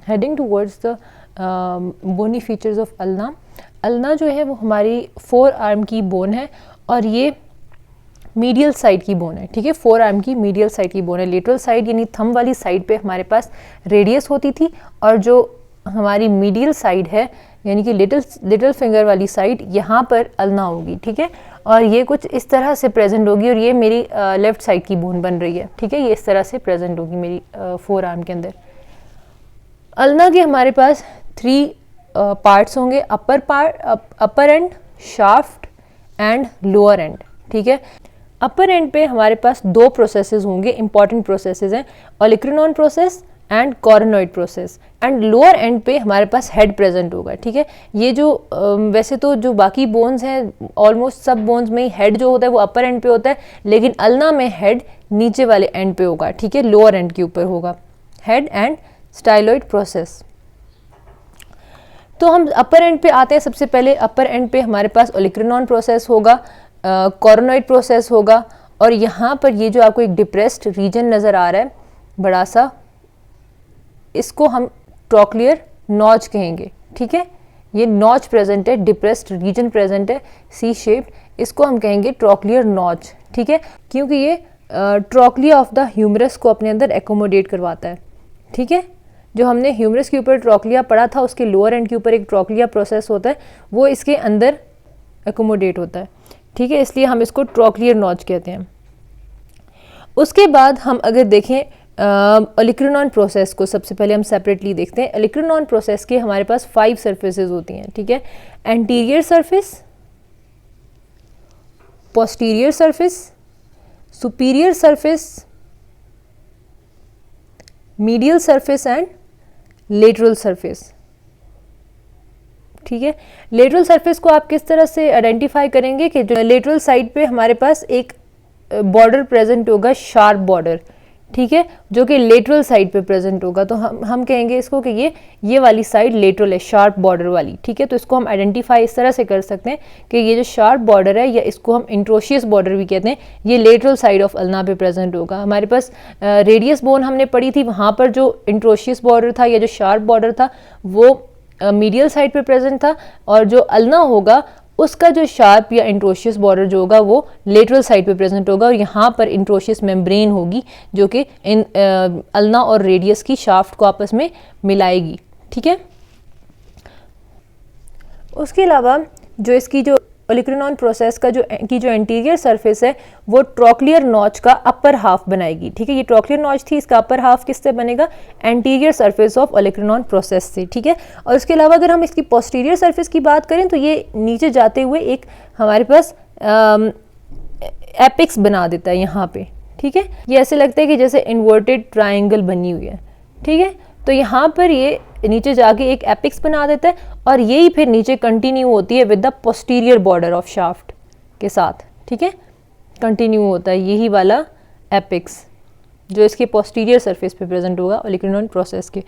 Heading towards the bony features of ulna. Ulna जो है वो हमारी फोर आर्म की बोन है और ये मीडियल साइड की बोन है, ठीक है, फोर आर्म की मीडियल साइड की बोन है। लेटरल साइड यानी थंब वाली साइड पे हमारे पास रेडियस होती थी और जो हमारी मीडियल साइड है यानी कि लिटिल फिंगर वाली साइड, यहाँ पर अल्ना होगी, ठीक है। और ये कुछ इस तरह से प्रेजेंट होगी और ये मेरी लेफ्ट साइड की बोन बन रही है, ठीक है, ये इस तरह से प्रेजेंट होगी मेरी फोर आर्म के अंदर। अल्ना के हमारे पास 3 पार्ट्स होंगे, upper end, shaft end lower end, ठीक है। अपर एंड पे हमारे पास 2 प्रोसेसेस होंगे, इंपॉर्टेंट प्रोसेसेस हैं, olecranon process and coronoid process. And lower end पे हमारे पास हेड प्रेजेंट होगा, ठीक है। ये जो वैसे तो जो बाकी बोन्स हैं ऑलमोस्ट सब बोन्स में ही हेड जो होता है वो अपर एंड पे होता है, लेकिन अल्ना में हेड नीचे वाले एंड पे होगा, ठीक है, लोअर एंड के ऊपर होगा हेड एंड स्टाइलॉइड प्रोसेस। तो हम अपर एंड पे आते हैं। सबसे पहले अपर एंड पे हमारे पास ओलिक्रिनॉन प्रोसेस होगा, कॉर्नोइड प्रोसेस होगा और यहाँ पर ये जो आपको एक डिप्रेस्ड रीजन नज़र आ रहा है बड़ा सा, इसको हम ट्रॉक्लियर नॉच कहेंगे, ठीक है। ये नॉच प्रेजेंट है, डिप्रेस्ड रीजन प्रेजेंट है सी शेप्ड, इसको हम कहेंगे ट्रॉक्लियर नॉच, ठीक है, क्योंकि ये ट्रॉक्लिया ऑफ द ह्यूमरस को अपने अंदर एकोमोडेट करवाता है, ठीक है। जो हमने ह्यूमरस के ऊपर ट्रॉक्लिया पढ़ा था उसके लोअर एंड के ऊपर एक ट्रॉक्लिया प्रोसेस होता है, वो इसके अंदर एकोमोडेट होता है, ठीक है, इसलिए हम इसको ट्रॉक्लियर नॉच कहते हैं। उसके बाद हम अगर देखें ओलिक्रिनॉन प्रोसेस को, सबसे पहले हम सेपरेटली देखते हैं। ओलिक्रिनॉन प्रोसेस के हमारे पास 5 सर्फेसेस होती हैं, ठीक है, anterior surface, posterior surface, superior surface, medial surface and lateral surface, ठीक है। लेटरल सरफेस को आप किस तरह से आइडेंटिफाई करेंगे कि जो लेटरल साइड पे हमारे पास एक बॉर्डर प्रेजेंट होगा, शार्प बॉर्डर, ठीक है, जो कि लेटरल साइड पे प्रेजेंट होगा, तो हम कहेंगे इसको कि ये वाली साइड लेटरल है, शार्प बॉर्डर वाली, ठीक है। तो इसको हम आइडेंटिफाई इस तरह से कर सकते हैं कि ये जो शार्प बॉर्डर है या इसको हम इंट्रोशियस बॉर्डर भी कहते हैं, ये लेटरल साइड ऑफ अल्ना पे प्रेजेंट होगा। हमारे पास रेडियस बोन हमने पढ़ी थी, वहाँ पर जो इंट्रोशियस बॉर्डर था या जो शार्प बॉर्डर था वो मीडियल साइड पे प्रेजेंट था और जो अल्ना होगा उसका जो शार्प या इंट्रोशियस बॉर्डर जो होगा वो लेटरल साइड पे प्रेजेंट होगा और यहाँ पर इंट्रोशियस मेम्ब्रेन होगी जो कि इन अल्ना और रेडियस की शाफ्ट को आपस में मिलाएगी, ठीक है। उसके अलावा जो इसकी जो ओलिक्रिनॉन प्रोसेस का जो एंटीरियर सरफेस है वो ट्रॉक्लियर नॉच का अपर हाफ बनाएगी, ठीक है। ये ट्रॉक्लियर नॉच थी, इसका अपर हाफ किससे बनेगा, एंटीरियर सरफेस ऑफ ओलिक्रिनॉन प्रोसेस से, ठीक है। और उसके अलावा अगर हम इसकी पोस्टीरियर सरफेस की बात करें तो ये नीचे जाते हुए एक हमारे पास एपिक्स बना देता है यहाँ पे, ठीक है। ये ऐसे लगता है कि जैसे इन्वर्टेड ट्राइंगल बनी हुई है, ठीक है। तो यहाँ पर ये नीचे जाके एक एपिक्स बना देता है और यही फिर नीचे कंटिन्यू होती है with the posterior border of shaft के साथ, ठीक है, कंटिन्यू होता है यही वाला एपिक्स जो इसके पोस्टीरियर सरफेस पे प्रेजेंट होगा ओलिक्रिनॉन प्रोसेस के।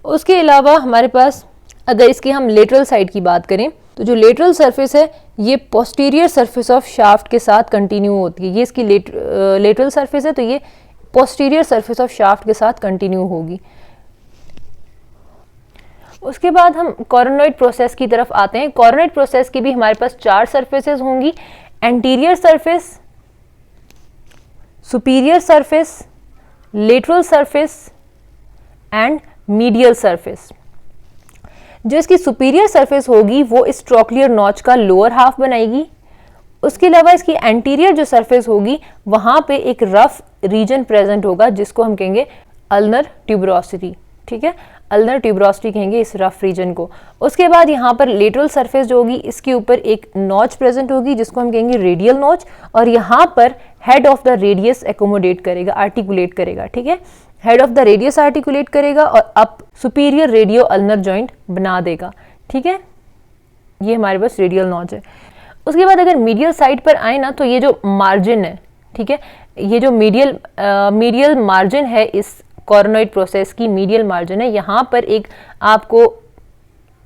उसके अलावा हमारे पास अगर इसकी हम लेटरल साइड की बात करें तो जो लेटरल सरफेस है ये पोस्टीरियर सरफेस ऑफ शाफ्ट के साथ कंटिन्यू होती है, ये इसकी लेटरल सरफेस है तो ये पोस्टीरियर सरफेस ऑफ शाफ्ट के साथ कंटिन्यू होगी। उसके बाद हम कॉर्नोइड प्रोसेस की तरफ आते हैं। कॉर्नोइड प्रोसेस की भी हमारे पास 4 सरफेसेस होंगी, anterior surface, superior surface, lateral surface and medial surface. जो इसकी सुपीरियर सरफेस होगी वो इस ट्रॉक्लियर नॉच का लोअर हाफ बनाएगी। उसके अलावा इसकी एंटीरियर जो सरफेस होगी वहां पे एक रफ रीजन प्रेजेंट होगा जिसको हम कहेंगे अल्नर ट्यूबरोसिटी, ठीक है, अल्नर ट्यूबरोसिटी कहेंगे इस रफ रीजन को। उसके बाद यहाँ पर लेटरल सरफेस जो होगी इसके ऊपर एक नॉच प्रेजेंट होगी जिसको हम कहेंगे रेडियल नॉच और यहाँ पर head of the radius accommodate करेगा, आर्टिकुलेट करेगा, ठीक है, head of the radius articulate करेगा और up superior radio ulnar joint बना देगा, ठीक है। ये हमारे पास रेडियल नॉच है। उसके बाद अगर मीडियल साइड पर आए ना तो ये जो मार्जिन है, ठीक है, ये जो मीडियल मार्जिन है इस कॉर्नोइड प्रोसेस की मीडियल मार्जिन है, यहाँ पर एक आपको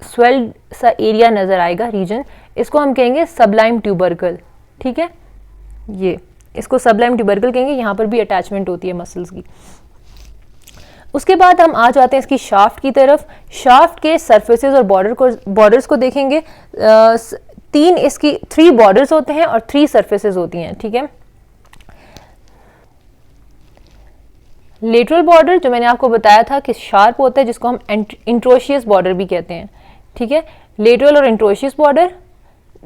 स्वेल्ड सा एरिया नजर आएगा रीजन, इसको हम कहेंगे सबलाइम ट्यूबरकल, ठीक है, ये इसको सबलाइम ट्यूबरकल कहेंगे। यहाँ पर भी अटैचमेंट होती है मसल्स की। उसके बाद हम आ जाते हैं इसकी शाफ्ट की तरफ। शाफ्ट के सरफेसेस और बॉर्डर्स को देखेंगे। तीन इसकी 3 बॉर्डर्स होते हैं और 3 सरफेसेस होती हैं, ठीक है। लेटरल बॉर्डर जो मैंने आपको बताया था कि शार्प होता है, जिसको हम इंट्रोशियस बॉर्डर भी कहते हैं, ठीक है। लेटरल और interosseous border,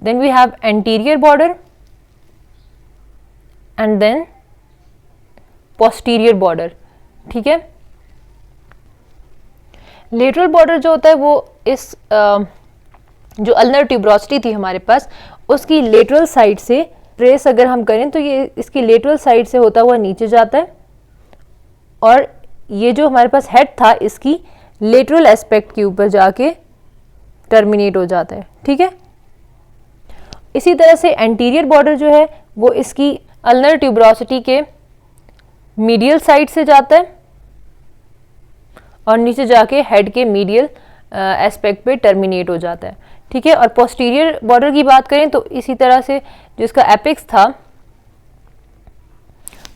then we have anterior border and then posterior border, ठीक है। लेटरल बॉर्डर जो होता है वो इस जो अल्नर ट्यूबरोसिटी थी हमारे पास, उसकी लेटरल साइड से ट्रेस अगर हम करें तो ये इसकी लेटरल साइड से होता हुआ नीचे जाता है, और ये जो हमारे पास हेड था इसकी लेटरल एस्पेक्ट के ऊपर जाके टर्मिनेट हो जाता है, ठीक है। इसी तरह से एंटीरियर बॉर्डर जो है वो इसकी अल्नर ट्यूबरोसिटी के मीडियल साइड से जाता है और नीचे जाके हेड के मीडियल एस्पेक्ट पे टर्मिनेट हो जाता है, ठीक है। और पोस्टीरियर बॉर्डर की बात करें तो इसी तरह से जो इसका एपेक्स था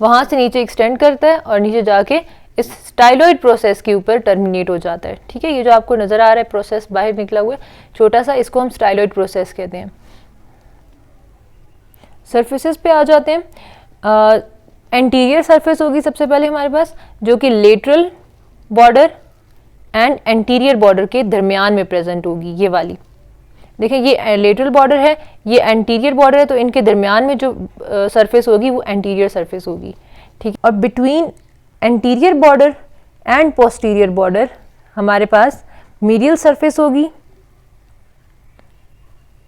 वहां से नीचे एक्सटेंड करता है और नीचे जाके इस स्टाइलॉइड प्रोसेस के ऊपर टर्मिनेट हो जाता है, ठीक है। ये जो आपको नजर आ रहा है प्रोसेस बाहर निकला हुआ है छोटा सा, इसको हम स्टाइलॉइड प्रोसेस कहते हैं। सरफेसेस पे आ जाते हैं। एंटीरियर सरफेस होगी सबसे पहले हमारे पास, जो कि lateral border and anterior border के दरमियान में प्रेजेंट होगी। ये वाली देखिए, ये लेटरल बॉर्डर है, ये एंटीरियर बॉर्डर है, तो इनके दरमियान में जो सरफेस होगी वो एंटीरियर सरफेस होगी, ठीक है। और between anterior border and posterior border हमारे पास मीडियल सरफेस होगी,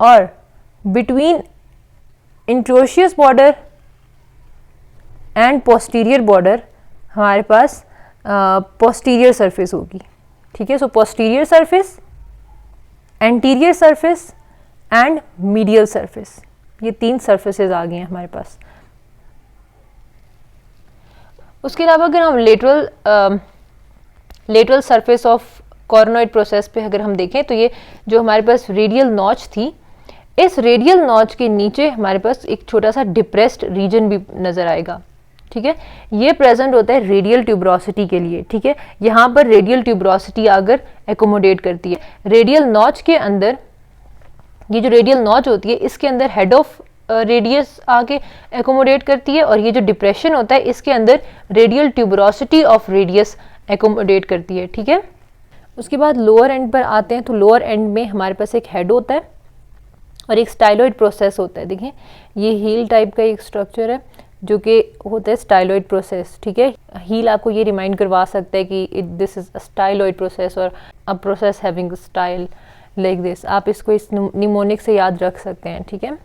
और between interosseous border and posterior border हमारे पास पोस्टीरियर सरफेस होगी, ठीक है। So posterior surface, anterior surface and medial surface, ये 3 सरफेसेस आ गए हैं हमारे पास। उसके अलावा अगर हम लेटरल सरफेस ऑफ कॉर्नोइड प्रोसेस पे अगर हम देखें तो ये जो हमारे पास रेडियल नॉच थी, इस रेडियल नॉच के नीचे हमारे पास एक छोटा सा डिप्रेस्ड रीजन भी नजर आएगा, ठीक है। ये प्रेजेंट होता है रेडियल ट्यूबरोसिटी के लिए, ठीक है। यहाँ पर रेडियल ट्यूबरोसिटी आकर एकोमोडेट करती है। रेडियल नॉच के अंदर, ये जो रेडियल नॉच होती है इसके अंदर हेड ऑफ रेडियस आके एकोमोडेट करती है, और ये जो डिप्रेशन होता है इसके अंदर radial tuberosity of radius accommodate करती है, ठीक है। उसके बाद लोअर एंड पर आते हैं, तो लोअर एंड में हमारे पास एक हेड होता है और एक स्टाइलॉइड प्रोसेस होता है। देखिए ये हील टाइप का एक स्ट्रक्चर है जो कि होता है स्टाइलॉइड प्रोसेस, ठीक है। हील आपको ये रिमाइंड करवा सकता है कि this is a styloid process और a process having style like this. आप इसको इस निमोनिक से याद रख सकते हैं, ठीक है।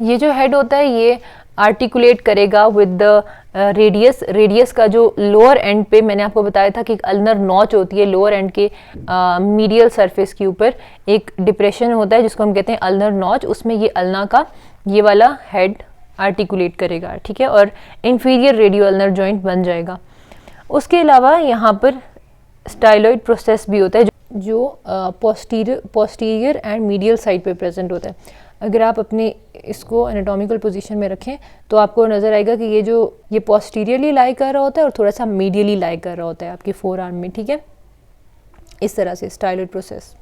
ये जो हेड होता है ये आर्टिकुलेट करेगा विद द रेडियस का जो लोअर एंड पे मैंने आपको बताया था कि एक अल्नर नॉच होती है लोअर एंड के मीडियल सरफेस के ऊपर एक डिप्रेशन होता है जिसको हम कहते हैं अल्नर नॉच, उसमें ये अल्ना का ये वाला हेड आर्टिकुलेट करेगा, ठीक है, और इंफीरियर रेडियो अल्नर जॉइंट बन जाएगा। उसके अलावा यहाँ पर स्टाइलॉइड प्रोसेस भी होता है जो पोस्टीरियर एंड मीडियल साइड पे प्रेजेंट होता है। अगर आप अपने इसको एनाटॉमिकल पोजीशन में रखें तो आपको नज़र आएगा कि ये पोस्टीरियरली लाई कर रहा होता है और थोड़ा सा मीडियली लाई कर रहा होता है आपके फोर आर्म में, ठीक है। इस तरह से स्टाइलॉइड प्रोसेस।